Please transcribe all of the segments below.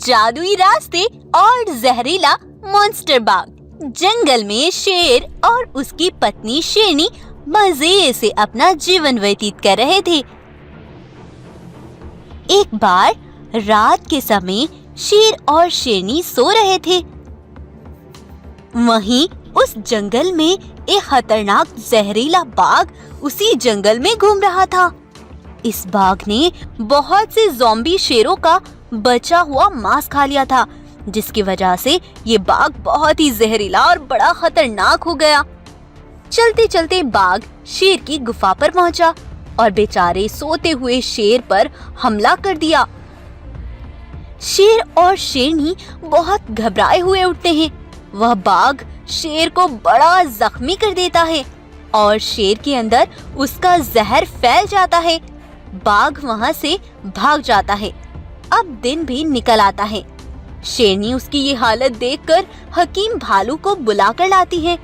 जादुई रास्ते और जहरीला मॉन्स्टर बाग। जंगल में शेर और उसकी पत्नी शेरनी मजे से अपना जीवन व्यतीत कर रहे थे। एक बार रात के समय शेर और शेरनी सो रहे थे। वहीं उस जंगल में एक खतरनाक जहरीला बाघ उसी जंगल में घूम रहा था। इस बाघ ने बहुत से ज़ॉम्बी शेरों का बचा हुआ मांस खा लिया था, जिसकी वजह से ये बाघ बहुत ही जहरीला और बड़ा खतरनाक हो गया। चलते चलते बाघ शेर की गुफा पर पहुंचा और बेचारे सोते हुए शेर पर हमला कर दिया। शेर और शेरनी बहुत घबराए हुए उठते हैं। वह बाघ शेर को बड़ा जख्मी कर देता है और शेर के अंदर उसका जहर फैल जाता है। बाघ वहां से भाग जाता है। अब दिन भी निकल आता है। शेरनी उसकी ये हालत देखकर हकीम भालू को बुलाकर लाती है।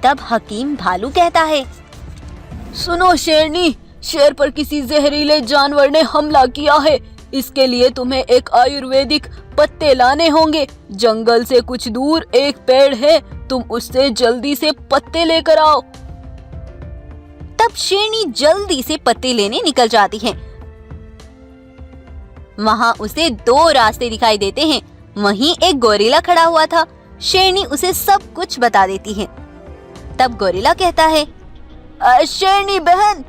तब हकीम भालू कहता है, सुनो शेरनी, शेर पर किसी जहरीले जानवर ने हमला किया है। इसके लिए तुम्हें एक आयुर्वेदिक पत्ते लाने होंगे। जंगल से कुछ दूर एक पेड़ है, तुम उससे जल्दी से पत्ते लेकर आओ। तब शेरनी जल्दी से पत्ते लेने निकल जाती है। वहां उसे दो रास्ते दिखाई देते हैं। वहीं एक गोरिल्ला खड़ा हुआ था। शेरनी उसे सब कुछ बता देती है। तब गोरिल्ला कहता है, शेरनी बहन,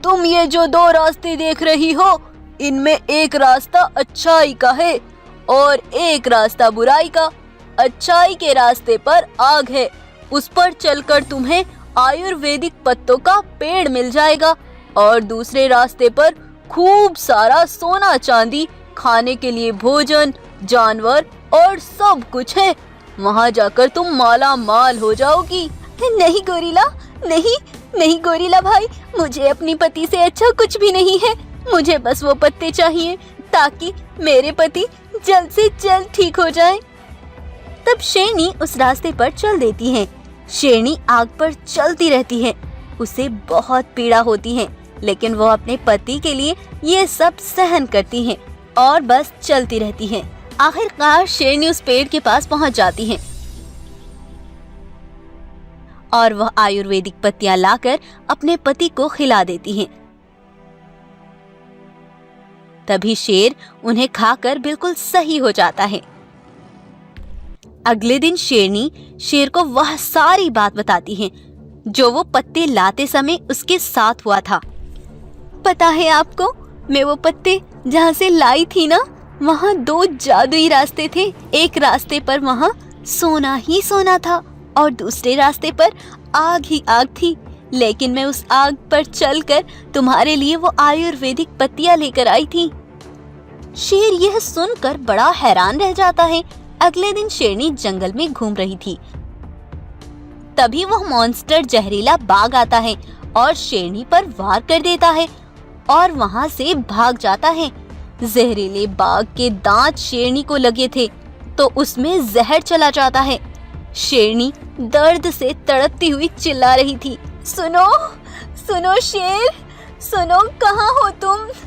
तुम ये जो दो रास्ते देख रही हो, इनमें एक रास्ता अच्छाई का है और एक रास्ता बुराई का। अच्छाई के रास्ते पर आग है, उस पर चलकर तुम्हें आयुर्वेदिक पत्तों का पेड़ मिल जाएगा और दूसरे रास्ते पर खूब सारा सोना चांदी, खाने के लिए भोजन, जानवर और सब कुछ है। वहाँ जाकर तुम माला माल हो जाओगी। नहीं गोरिल्ला, नहीं गोरिल्ला भाई, मुझे अपनी पति से अच्छा कुछ भी नहीं है। मुझे बस वो पत्ते चाहिए ताकि मेरे पति जल्द से जल्द ठीक हो जाएं। तब शेरनी उस रास्ते पर चल देती है। शेरनी आग पर चलती रहती है। उसे बहुत पीड़ा होती है, लेकिन वो अपने पति के लिए ये सब सहन करती है और बस चलती रहती है। आखिरकार शेरनी उस पेड़ के पास पहुंच जाती है और वह आयुर्वेदिक पत्तियां लाकर अपने पति को खिला देती है। तभी शेर उन्हें खाकर बिल्कुल सही हो जाता है। अगले दिन शेरनी शेर को वह सारी बात बताती है जो वो पत्ते लाते समय उसके साथ हुआ था। पता है आपको, मैं वो पत्ते जहाँ से लाई थी ना, वहाँ दो जादुई रास्ते थे। एक रास्ते पर वहाँ सोना ही सोना था और दूसरे रास्ते पर आग ही आग थी। लेकिन मैं उस आग पर चलकर तुम्हारे लिए वो आयुर्वेदिक पत्तियां लेकर आई थी। शेर यह सुनकर बड़ा हैरान रह जाता है। अगले दिन शेरनी जंगल में घूम रही थी। तभी वह मॉन्स्टर जहरीला बाघ आता है और शेरनी पर वार कर देता है और वहां से भाग जाता है। जहरीले बाघ के दांत शेरनी को लगे थे तो उसमें जहर चला जाता है। शेरनी दर्द से तड़पती हुई चिल्ला रही थी, सुनो शेर, सुनो, कहाँ हो तुम?